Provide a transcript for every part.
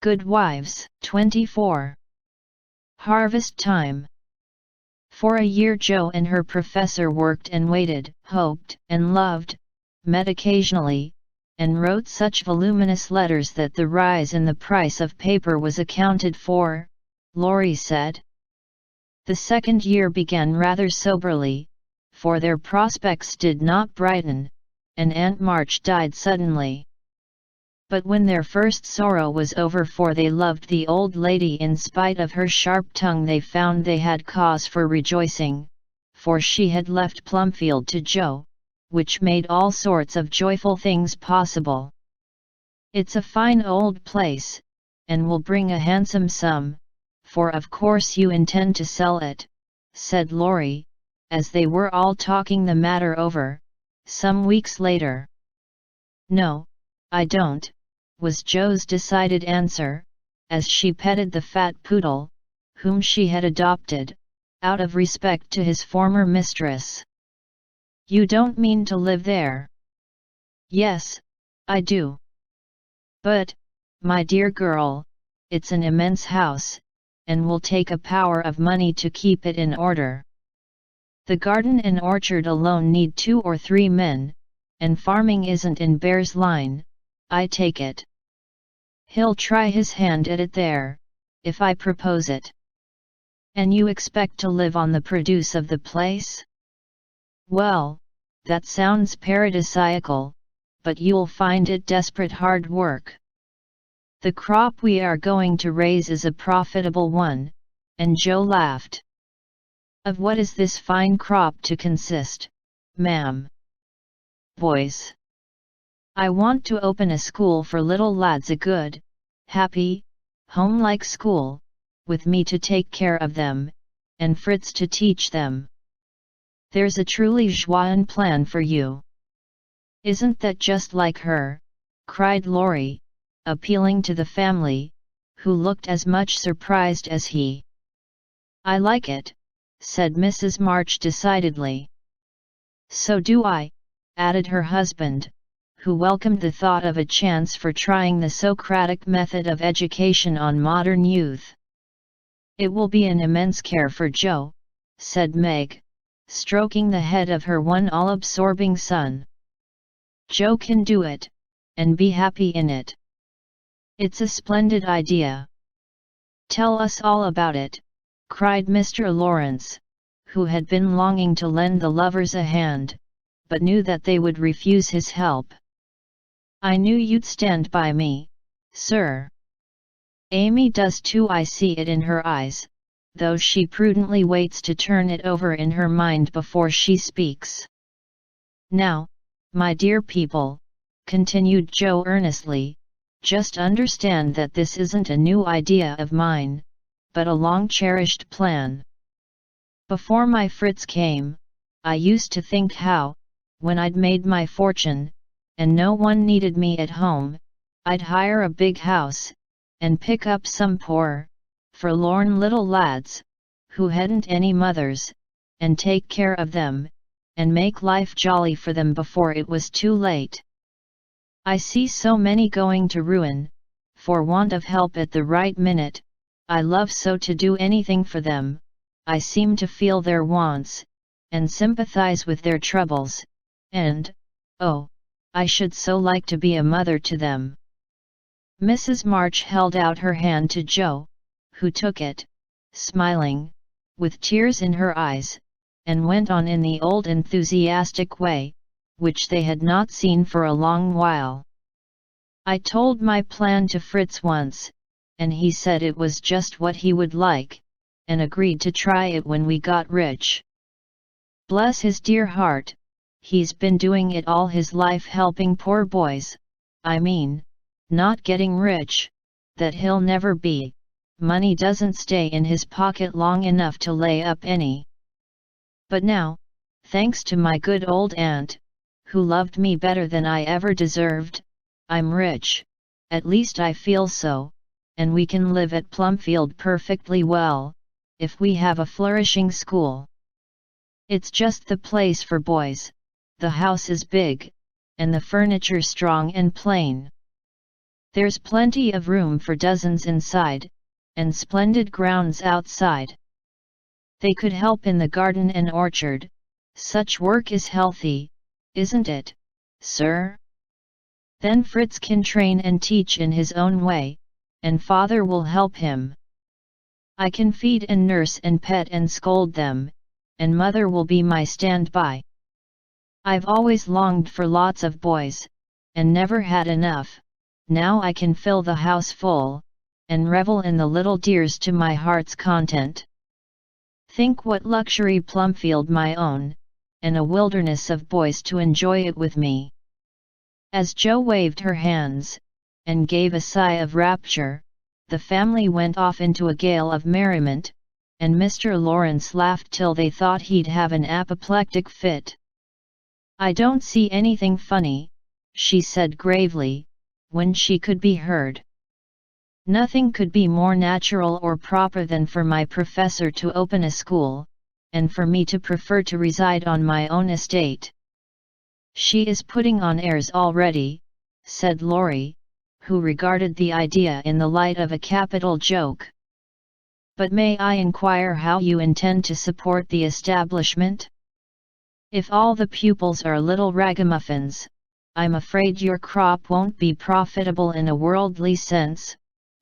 Good Wives. 24. Harvest Time. For a year Jo and her professor worked and waited, hoped and loved, met occasionally, and wrote such voluminous letters that the rise in the price of paper was accounted for, Laurie said. The second year began rather soberly, for their prospects did not brighten, and Aunt March died suddenly. But when their first sorrow was over, for they loved the old lady in spite of her sharp tongue, they found they had cause for rejoicing, for she had left Plumfield to Jo, which made all sorts of joyful things possible. It's a fine old place, and will bring a handsome sum, for of course you intend to sell it, said Laurie, as they were all talking the matter over, some weeks later. No, I don't, was Jo's decided answer, as she petted the fat poodle, whom she had adopted, out of respect to his former mistress. You don't mean to live there? Yes, I do. But, my dear girl, it's an immense house, and will take a power of money to keep it in order. The garden and orchard alone need 2 or 3 men, and farming isn't in Bear's line, I take it. He'll try his hand at it there, if I propose it. And you expect to live on the produce of the place? Well, that sounds paradisiacal, but you'll find it desperate hard work. The crop we are going to raise is a profitable one, and Jo laughed. Of what is this fine crop to consist, ma'am? Boys. I want to open a school for little lads, a good, happy, home-like school, with me to take care of them, and Fritz to teach them. There's a truly joyeux plan for you. Isn't that just like her? Cried Laurie, appealing to the family, who looked as much surprised as he. I like it, said Mrs. March decidedly. So do I, added her husband, who welcomed the thought of a chance for trying the Socratic method of education on modern youth. It will be an immense care for Jo, said Meg, stroking the head of her one all-absorbing son. Jo can do it, and be happy in it. It's a splendid idea. Tell us all about it, cried Mr. Lawrence, who had been longing to lend the lovers a hand, but knew that they would refuse his help. I knew you'd stand by me, sir. Amy does too, I see it in her eyes, though she prudently waits to turn it over in her mind before she speaks. Now, my dear people, continued Jo earnestly, just understand that this isn't a new idea of mine, but a long-cherished plan. Before my Fritz came, I used to think how, when I'd made my fortune, and no one needed me at home, I'd hire a big house, and pick up some poor, forlorn little lads, who hadn't any mothers, and take care of them, and make life jolly for them before it was too late. I see so many going to ruin, for want of help at the right minute. I love so to do anything for them, I seem to feel their wants, and sympathize with their troubles, and, oh, I should so like to be a mother to them. Mrs. March held out her hand to Jo, who took it, smiling, with tears in her eyes, and went on in the old enthusiastic way, which they had not seen for a long while. I told my plan to Fritz once, and he said it was just what he would like, and agreed to try it when we got rich. Bless his dear heart, he's been doing it all his life, helping poor boys, I mean, not getting rich, that he'll never be. Money doesn't stay in his pocket long enough to lay up any. But now, thanks to my good old aunt, who loved me better than I ever deserved, I'm rich, at least I feel so, and we can live at Plumfield perfectly well, if we have a flourishing school. It's just the place for boys, the house is big, and the furniture strong and plain. There's plenty of room for dozens inside, and splendid grounds outside. They could help in the garden and orchard. Such work is healthy, isn't it, sir? Then Fritz can train and teach in his own way, and father will help him. I can feed and nurse and pet and scold them, and mother will be my standby. I've always longed for lots of boys, and never had enough. Now I can fill the house full, and revel in the little dears to my heart's content. Think what luxury Plumfield my own, and a wilderness of boys to enjoy it with me. As Jo waved her hands, and gave a sigh of rapture, the family went off into a gale of merriment, and Mr. Lawrence laughed till they thought he'd have an apoplectic fit. I don't see anything funny, she said gravely, when she could be heard. Nothing could be more natural or proper than for my professor to open a school, and for me to prefer to reside on my own estate. She is putting on airs already, said Laurie, who regarded the idea in the light of a capital joke. But may I inquire how you intend to support the establishment? If all the pupils are little ragamuffins, I'm afraid your crop won't be profitable in a worldly sense,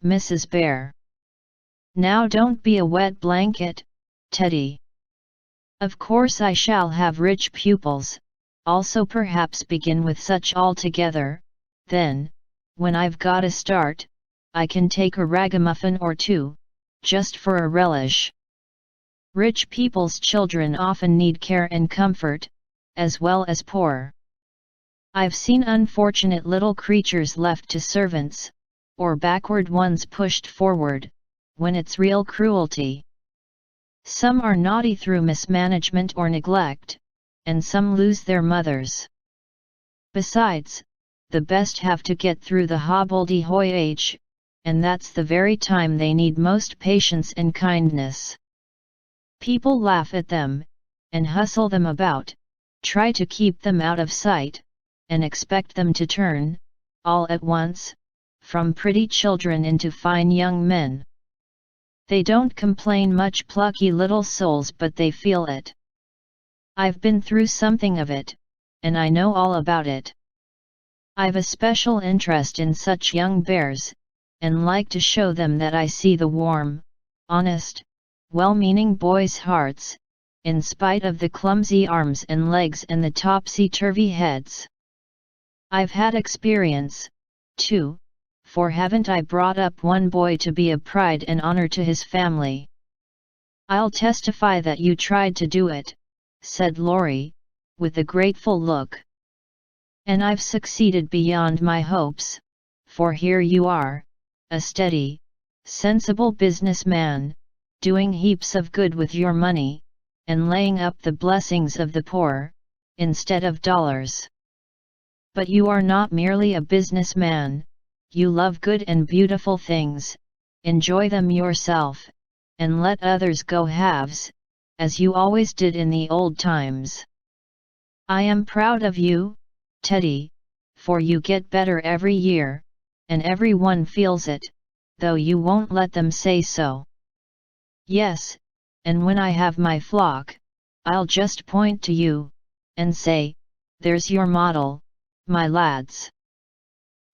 Mrs. Bear. Now don't be a wet blanket, Teddy. Of course I shall have rich pupils, also perhaps begin with such altogether, then, when I've got a start, I can take a ragamuffin or two, just for a relish. Rich people's children often need care and comfort, as well as poor. I've seen unfortunate little creatures left to servants, or backward ones pushed forward, when it's real cruelty. Some are naughty through mismanagement or neglect, and some lose their mothers. Besides, the best have to get through the hobbledehoy age, and that's the very time they need most patience and kindness. People laugh at them, and hustle them about, try to keep them out of sight, and expect them to turn, all at once, from pretty children into fine young men. They don't complain much, plucky little souls, but they feel it. I've been through something of it, and I know all about it. I've a special interest in such young bears, and like to show them that I see the warm, honest, well-meaning boys' hearts, in spite of the clumsy arms and legs and the topsy-turvy heads. I've had experience, too, for haven't I brought up one boy to be a pride and honor to his family? I'll testify that you tried to do it, said Laurie, with a grateful look. And I've succeeded beyond my hopes, for here you are, a steady, sensible businessman, doing heaps of good with your money, and laying up the blessings of the poor, instead of dollars. But you are not merely a businessman, you love good and beautiful things, enjoy them yourself, and let others go halves, as you always did in the old times. I am proud of you, Teddy, for you get better every year, and everyone feels it, though you won't let them say so. Yes, and when I have my flock, I'll just point to you, and say, there's your model, my lads.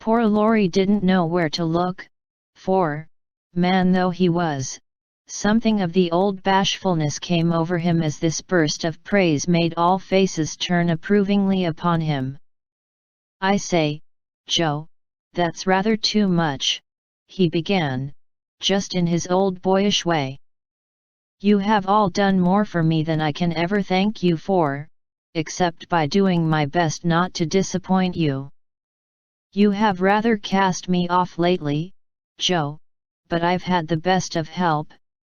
Poor Laurie didn't know where to look, for, man though he was, something of the old bashfulness came over him as this burst of praise made all faces turn approvingly upon him. I say, Jo, that's rather too much, he began, just in his old boyish way. You have all done more for me than I can ever thank you for, except by doing my best not to disappoint you. You have rather cast me off lately, Jo, but I've had the best of help,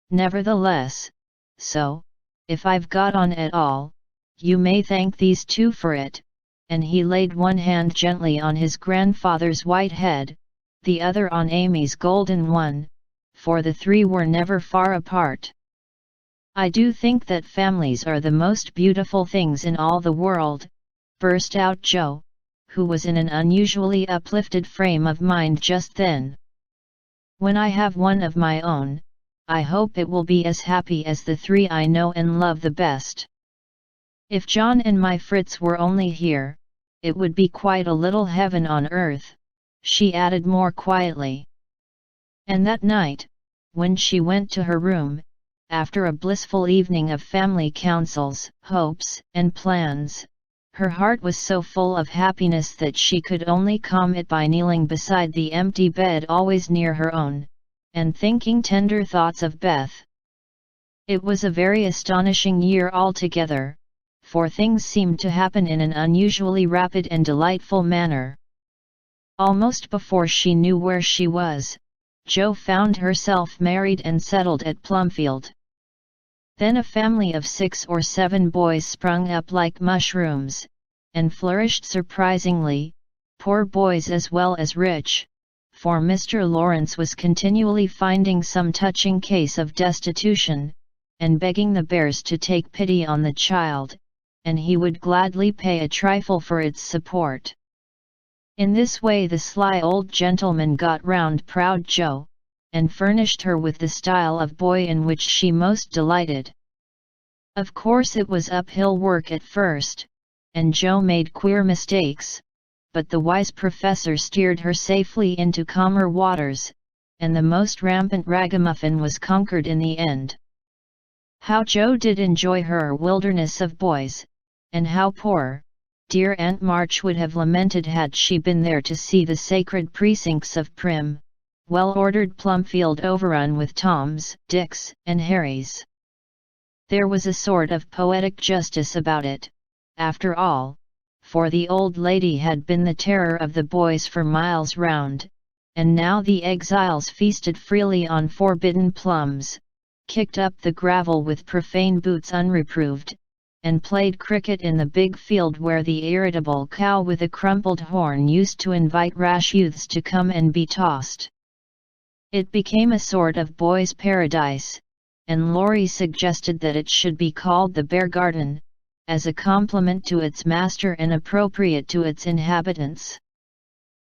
nevertheless, so, if I've got on at all, you may thank these two for it, and he laid one hand gently on his grandfather's white head, the other on Amy's golden one, for the three were never far apart. I do think that families are the most beautiful things in all the world, burst out Jo, who was in an unusually uplifted frame of mind just then. "When I have one of my own, I hope it will be as happy as the three I know and love the best. If John and my Fritz were only here, it would be quite a little heaven on earth," she added more quietly. And that night, when she went to her room, after a blissful evening of family councils, hopes, and plans, her heart was so full of happiness that she could only calm it by kneeling beside the empty bed always near her own, and thinking tender thoughts of Beth. It was a very astonishing year altogether, for things seemed to happen in an unusually rapid and delightful manner. Almost before she knew where she was, Jo found herself married and settled at Plumfield. Then a family of 6 or 7 boys sprung up like mushrooms, and flourished surprisingly, poor boys as well as rich, for Mr. Lawrence was continually finding some touching case of destitution, and begging the Bears to take pity on the child, and he would gladly pay a trifle for its support. In this way the sly old gentleman got round proud Jo, and furnished her with the style of boy in which she most delighted. Of course it was uphill work at first, and Jo made queer mistakes, but the wise professor steered her safely into calmer waters, and the most rampant ragamuffin was conquered in the end. How Jo did enjoy her wilderness of boys, and how poor, dear Aunt March would have lamented had she been there to see the sacred precincts of prim, well-ordered Plumfield overrun with Toms, Dicks, and Harrys. There was a sort of poetic justice about it, after all, for the old lady had been the terror of the boys for miles round, and now the exiles feasted freely on forbidden plums, kicked up the gravel with profane boots unreproved, and played cricket in the big field where the irritable cow with a crumpled horn used to invite rash youths to come and be tossed. It became a sort of boys' paradise, and Laurie suggested that it should be called the Bear Garden, as a compliment to its master and appropriate to its inhabitants.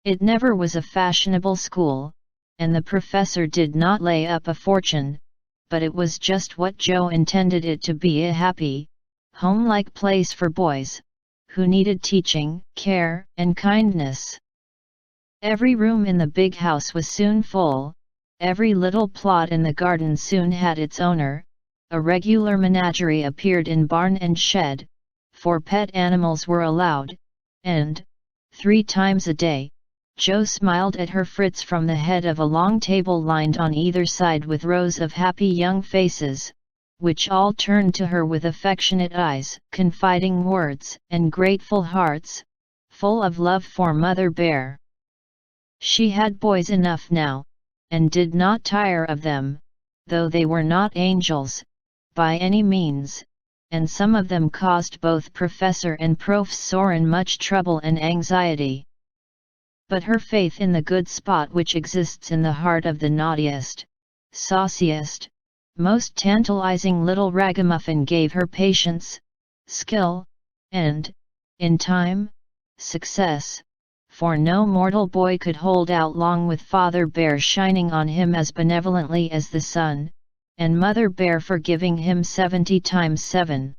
It never was a fashionable school, and the professor did not lay up a fortune, but it was just what Jo intended it to be, a happy, home-like place for boys, who needed teaching, care, and kindness. Every room in the big house was soon full. Every little plot in the garden soon had its owner, a regular menagerie appeared in barn and shed, for pet animals were allowed, and, 3 times a day, Jo smiled at her Fritz from the head of a long table lined on either side with rows of happy young faces, which all turned to her with affectionate eyes, confiding words, and grateful hearts, full of love for Mother Bear. She had boys enough now, and did not tire of them, though they were not angels, by any means, and some of them caused both Professor and Prof. Soren much trouble and anxiety. But her faith in the good spot which exists in the heart of the naughtiest, sauciest, most tantalizing little ragamuffin gave her patience, skill, and, in time, success. For no mortal boy could hold out long with Father Bear shining on him as benevolently as the sun, and Mother Bear forgiving him 70 times 7.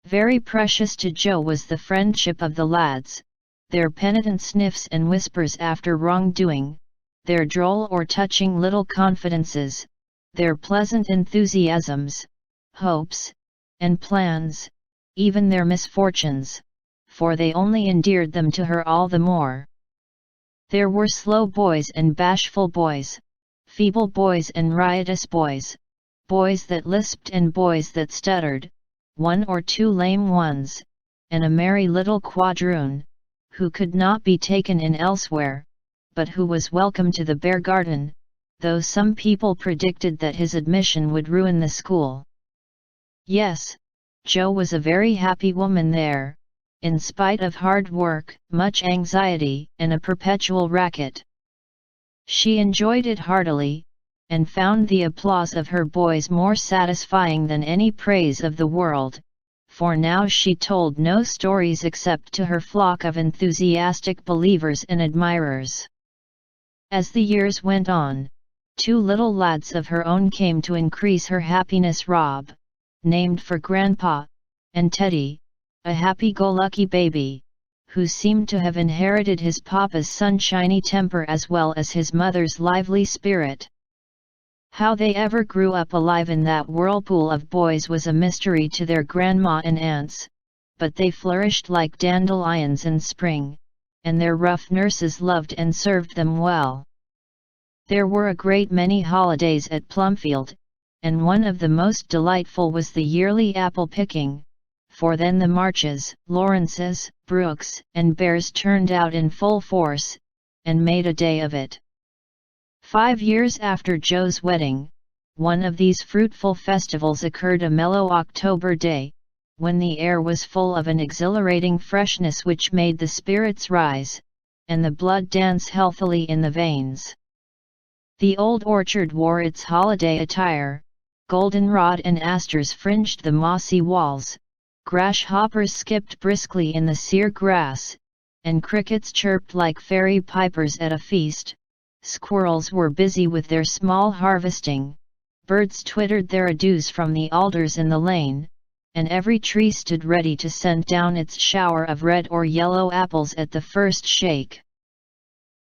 Very precious to Jo was the friendship of the lads, their penitent sniffs and whispers after wrongdoing, their droll or touching little confidences, their pleasant enthusiasms, hopes, and plans, even their misfortunes, for they only endeared them to her all the more. There were slow boys and bashful boys, feeble boys and riotous boys, boys that lisped and boys that stuttered, 1 or 2 lame ones, and a merry little quadroon, who could not be taken in elsewhere, but who was welcome to the Bear Garden, though some people predicted that his admission would ruin the school. Yes, Jo was a very happy woman there, in spite of hard work, much anxiety, and a perpetual racket. She enjoyed it heartily, and found the applause of her boys more satisfying than any praise of the world, for now she told no stories except to her flock of enthusiastic believers and admirers. As the years went on, 2 little lads of her own came to increase her happiness: Rob, named for Grandpa, and Teddy, a happy-go-lucky baby, who seemed to have inherited his papa's sunshiny temper as well as his mother's lively spirit. How they ever grew up alive in that whirlpool of boys was a mystery to their grandma and aunts, but they flourished like dandelions in spring, and their rough nurses loved and served them well. There were a great many holidays at Plumfield, and one of the most delightful was the yearly apple picking, for then the Marches, Lawrences, Brooks, and Bears turned out in full force, and made a day of it. 5 years after Joe's wedding, one of these fruitful festivals occurred, a mellow October day, when the air was full of an exhilarating freshness which made the spirits rise, and the blood dance healthily in the veins. The old orchard wore its holiday attire, goldenrod and asters fringed the mossy walls, grasshoppers skipped briskly in the sere grass, and crickets chirped like fairy pipers at a feast. Squirrels were busy with their small harvesting, birds twittered their adieus from the alders in the lane, and every tree stood ready to send down its shower of red or yellow apples at the first shake.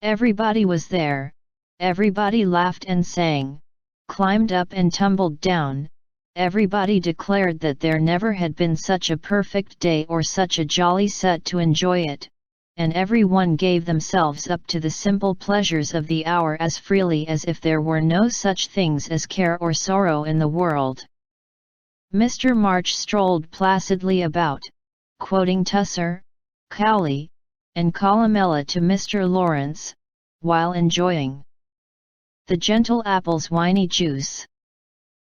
Everybody was there, everybody laughed and sang, climbed up and tumbled down, everybody declared that there never had been such a perfect day or such a jolly set to enjoy it, and everyone gave themselves up to the simple pleasures of the hour as freely as if there were no such things as care or sorrow in the world. Mr. March strolled placidly about, quoting Tusser, Cowley, and Columella to Mr. Lawrence, while enjoying the gentle apple's winey juice.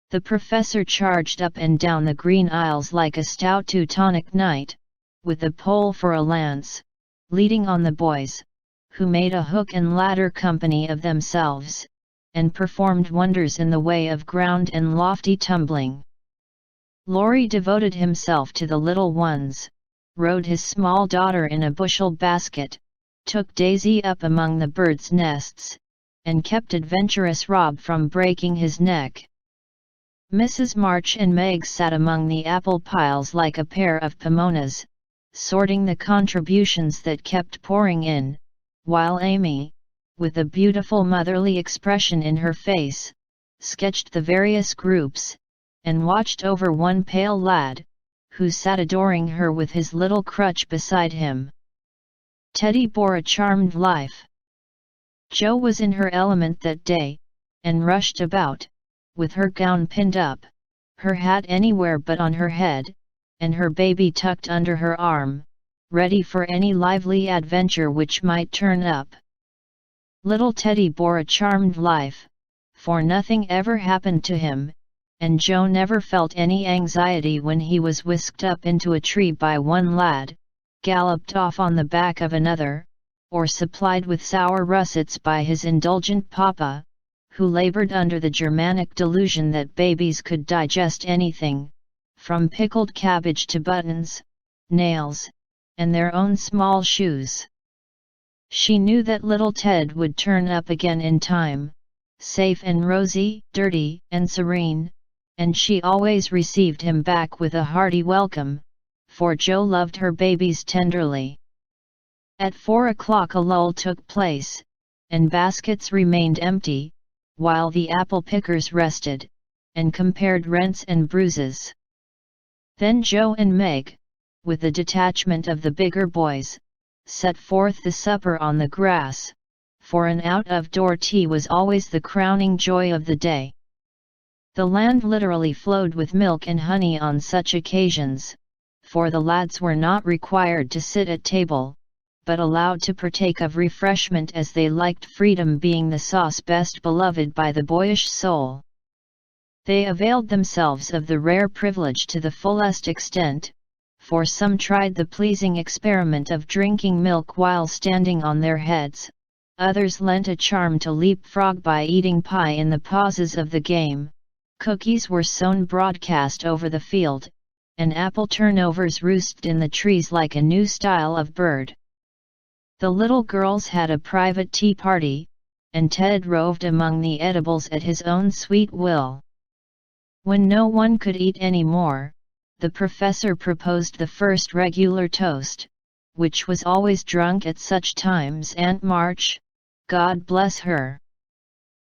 The professor charged up and down the green aisles like a stout Teutonic knight, with a pole for a lance, leading on the boys, who made a hook and ladder company of themselves, and performed wonders in the way of ground and lofty tumbling. Laurie devoted himself to the little ones, rode his small daughter in a bushel basket, took Daisy up among the birds' nests, and kept adventurous Rob from breaking his neck. Mrs. March and Meg sat among the apple piles like a pair of pomonas, sorting the contributions that kept pouring in, while Amy, with a beautiful motherly expression in her face, sketched the various groups, and watched over one pale lad, who sat adoring her with his little crutch beside him. Teddy bore a charmed life. Jo was in her element that day, and rushed about, with her gown pinned up, her hat anywhere but on her head, and her baby tucked under her arm, ready for any lively adventure which might turn up. Little Teddy bore a charmed life, for nothing ever happened to him, and Jo never felt any anxiety when he was whisked up into a tree by one lad, galloped off on the back of another, or supplied with sour russets by his indulgent papa, who labored under the Germanic delusion that babies could digest anything, from pickled cabbage to buttons, nails, and their own small shoes. She knew that little Ted would turn up again in time, safe and rosy, dirty and serene, and she always received him back with a hearty welcome, for Jo loved her babies tenderly. At 4 o'clock a lull took place, and baskets remained empty, while the apple pickers rested, and compared rents and bruises. Then Jo and Meg, with the detachment of the bigger boys, set forth the supper on the grass, for an out-of-door tea was always the crowning joy of the day. The land literally flowed with milk and honey on such occasions, for the lads were not required to sit at table, but allowed to partake of refreshment as they liked, freedom being the sauce best beloved by the boyish soul. They availed themselves of the rare privilege to the fullest extent, for some tried the pleasing experiment of drinking milk while standing on their heads, others lent a charm to leapfrog by eating pie in the pauses of the game, cookies were sown broadcast over the field, and apple turnovers roosted in the trees like a new style of bird. The little girls had a private tea party, and Ted roved among the edibles at his own sweet will. When no one could eat any more, the professor proposed the first regular toast, which was always drunk at such times. Aunt March, God bless her.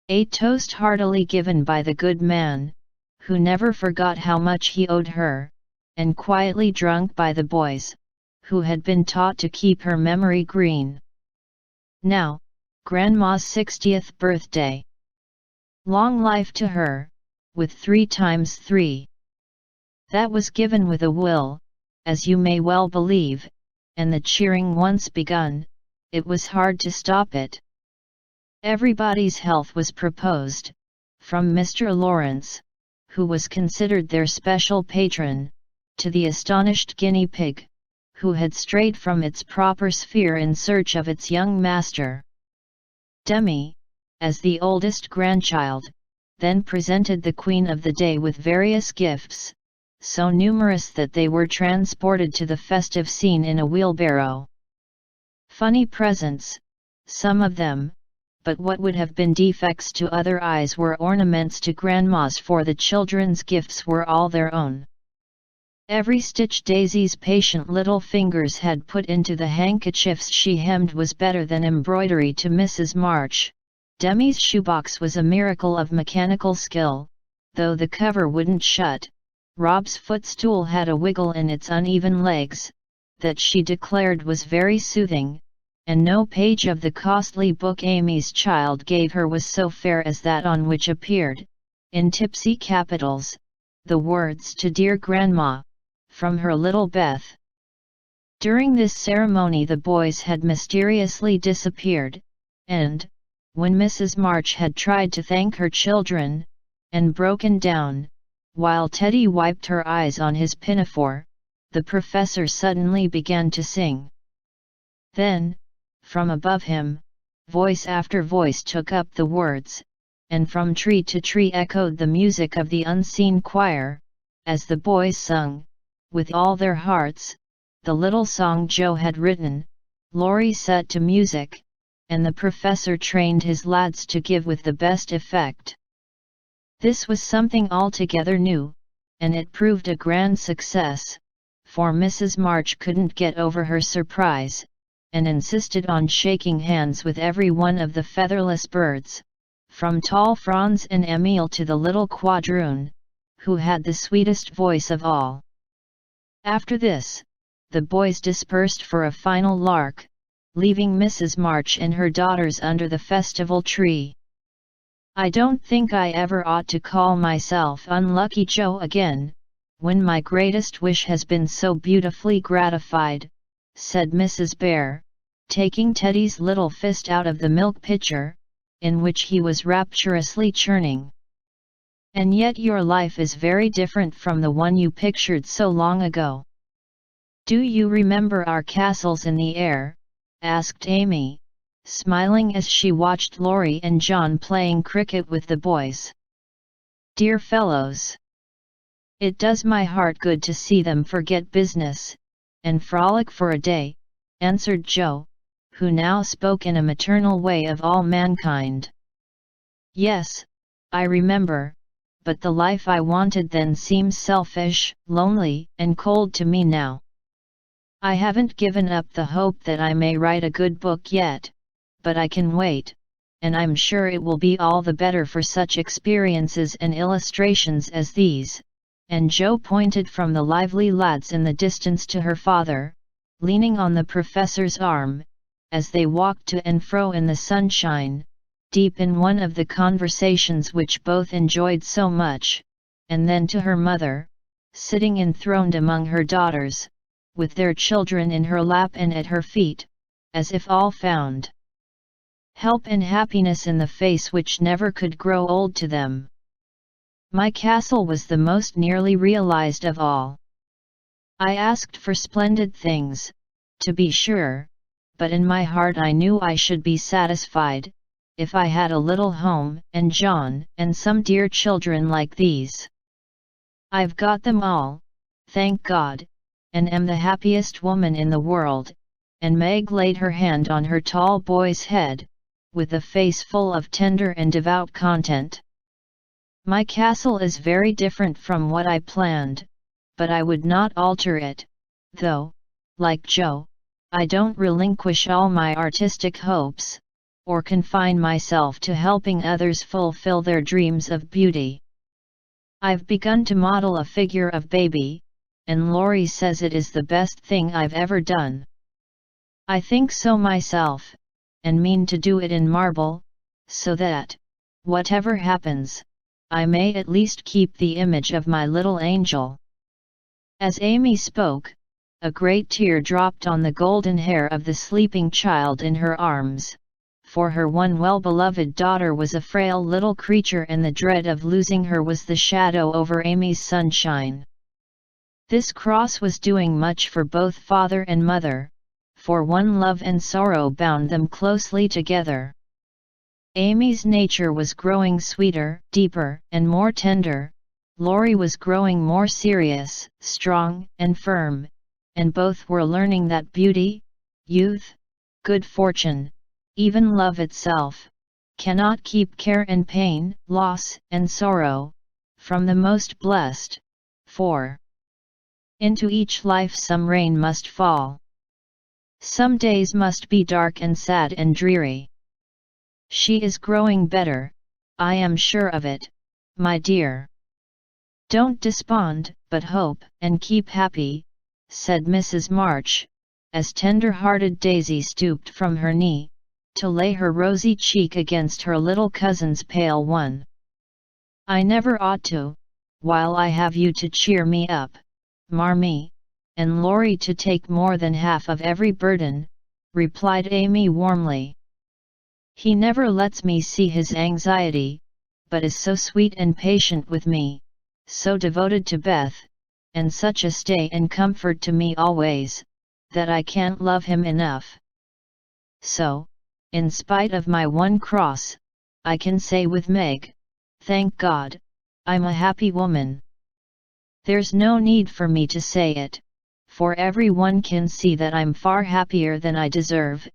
A toast heartily given by the good man, who never forgot how much he owed her, and quietly drunk by the boys, who had been taught to keep her memory green. Now, Grandma's 60th birthday. Long life to her, with 3 times 3. That was given with a will, as you may well believe, and the cheering once begun, it was hard to stop it. Everybody's health was proposed, from Mr. Lawrence, who was considered their special patron, to the astonished guinea pig, who had strayed from its proper sphere in search of its young master. Demi, as the oldest grandchild, then presented the queen of the day with various gifts, so numerous that they were transported to the festive scene in a wheelbarrow. Funny presents, some of them, but what would have been defects to other eyes were ornaments to grandmas, for the children's gifts were all their own. Every stitch Daisy's patient little fingers had put into the handkerchiefs she hemmed was better than embroidery to Mrs. March. Demi's shoebox was a miracle of mechanical skill, though the cover wouldn't shut. Rob's footstool had a wiggle in its uneven legs, that she declared was very soothing, and no page of the costly book Amy's child gave her was so fair as that on which appeared, in tipsy capitals, the words "To dear Grandma," from her little Beth. During this ceremony the boys had mysteriously disappeared, and, when Mrs. March had tried to thank her children, and broken down, while Teddy wiped her eyes on his pinafore, the professor suddenly began to sing. Then, from above him, voice after voice took up the words, and from tree to tree echoed the music of the unseen choir, as the boys sung, with all their hearts, the little song Joe had written. Laurie set to music, and the professor trained his lads to give with the best effect. This was something altogether new, and it proved a grand success, for Mrs. March couldn't get over her surprise, and insisted on shaking hands with every one of the featherless birds, from tall Franz and Emile to the little quadroon, who had the sweetest voice of all. After this, the boys dispersed for a final lark, leaving Mrs. March and her daughters under the festival tree. I don't think I ever ought to call myself Unlucky Joe again, when my greatest wish has been so beautifully gratified, said Mrs. Bear, taking Teddy's little fist out of the milk pitcher, in which he was rapturously churning. And yet your life is very different from the one you pictured so long ago. Do you remember our castles in the air? Asked Amy, smiling as she watched Laurie and John playing cricket with the boys. Dear fellows! It does my heart good to see them forget business, and frolic for a day, answered Joe, who now spoke in a maternal way of all mankind. Yes, I remember, but the life I wanted then seems selfish, lonely, and cold to me now. I haven't given up the hope that I may write a good book yet, but I can wait, and I'm sure it will be all the better for such experiences and illustrations as these. And Joe pointed from the lively lads in the distance to her father, leaning on the professor's arm, as they walked to and fro in the sunshine, deep in one of the conversations which both enjoyed so much, and then to her mother, sitting enthroned among her daughters, with their children in her lap and at her feet, as if all found help and happiness in the face which never could grow old to them. My castle was the most nearly realized of all. I asked for splendid things, to be sure, but in my heart I knew I should be satisfied, if I had a little home and John and some dear children like these. I've got them all, thank God, and am the happiest woman in the world," and Meg laid her hand on her tall boy's head, with a face full of tender and devout content. "My castle is very different from what I planned, but I would not alter it, though, like Joe, I don't relinquish all my artistic hopes, or confine myself to helping others fulfill their dreams of beauty. I've begun to model a figure of baby, and Laurie says it is the best thing I've ever done. I think so myself, and mean to do it in marble, so that, whatever happens, I may at least keep the image of my little angel." As Amy spoke, a great tear dropped on the golden hair of the sleeping child in her arms, for her one well-beloved daughter was a frail little creature and the dread of losing her was the shadow over Amy's sunshine. This cross was doing much for both father and mother, for one love and sorrow bound them closely together. Amy's nature was growing sweeter, deeper, and more tender. Laurie was growing more serious, strong, and firm, and both were learning that beauty, youth, good fortune, even love itself, cannot keep care and pain, loss and sorrow, from the most blessed, for into each life some rain must fall. Some days must be dark and sad and dreary. She is growing better, I am sure of it, my dear. Don't despond, but hope and keep happy, said Mrs. March, as tender-hearted Daisy stooped from her knee, to lay her rosy cheek against her little cousin's pale one. I never ought to, while I have you to cheer me up, Marmee, and Laurie to take more than half of every burden, replied Amy warmly. He never lets me see his anxiety, but is so sweet and patient with me, so devoted to Beth, and such a stay and comfort to me always, that I can't love him enough. So, in spite of my one cross, I can say with Meg, thank God, I'm a happy woman. There's no need for me to say it, for everyone can see that I'm far happier than I deserve,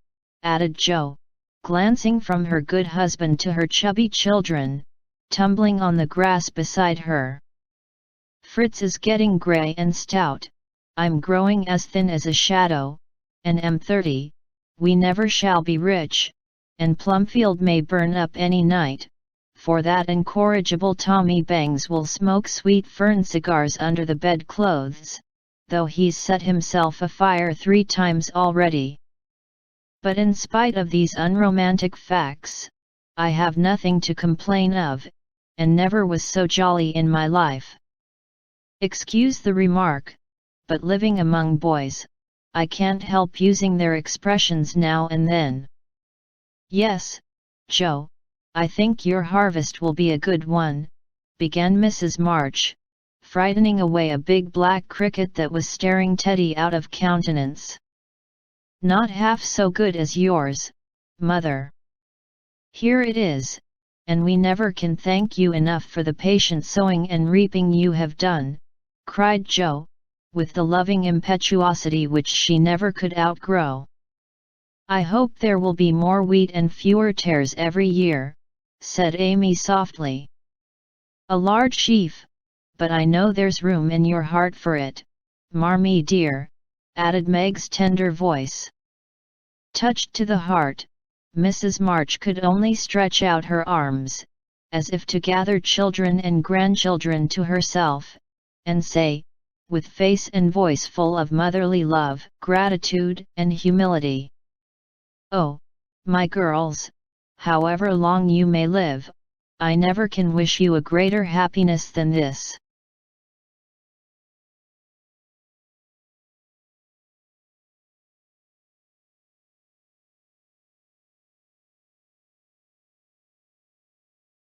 added Jo, glancing from her good husband to her chubby children, tumbling on the grass beside her. Fritz is getting grey and stout, I'm growing as thin as a shadow, and am 30, we never shall be rich, and Plumfield may burn up any night, for that incorrigible Tommy Bangs will smoke sweet fern cigars under the bedclothes, though he's set himself afire 3 times already. But in spite of these unromantic facts, I have nothing to complain of, and never was so jolly in my life. Excuse the remark, but living among boys, I can't help using their expressions now and then. Yes, Jo, I think your harvest will be a good one, began Mrs. March, frightening away a big black cricket that was staring Teddy out of countenance. Not half so good as yours, Mother. Here it is, and we never can thank you enough for the patient sowing and reaping you have done, cried Jo, with the loving impetuosity which she never could outgrow. I hope there will be more wheat and fewer tares every year, said Amy softly. A large sheaf, but I know there's room in your heart for it, Marmee dear, added Meg's tender voice. Touched to the heart, Mrs. March could only stretch out her arms, as if to gather children and grandchildren to herself, and say, with face and voice full of motherly love, gratitude, and humility, "Oh, my girls, however long you may live, I never can wish you a greater happiness than this."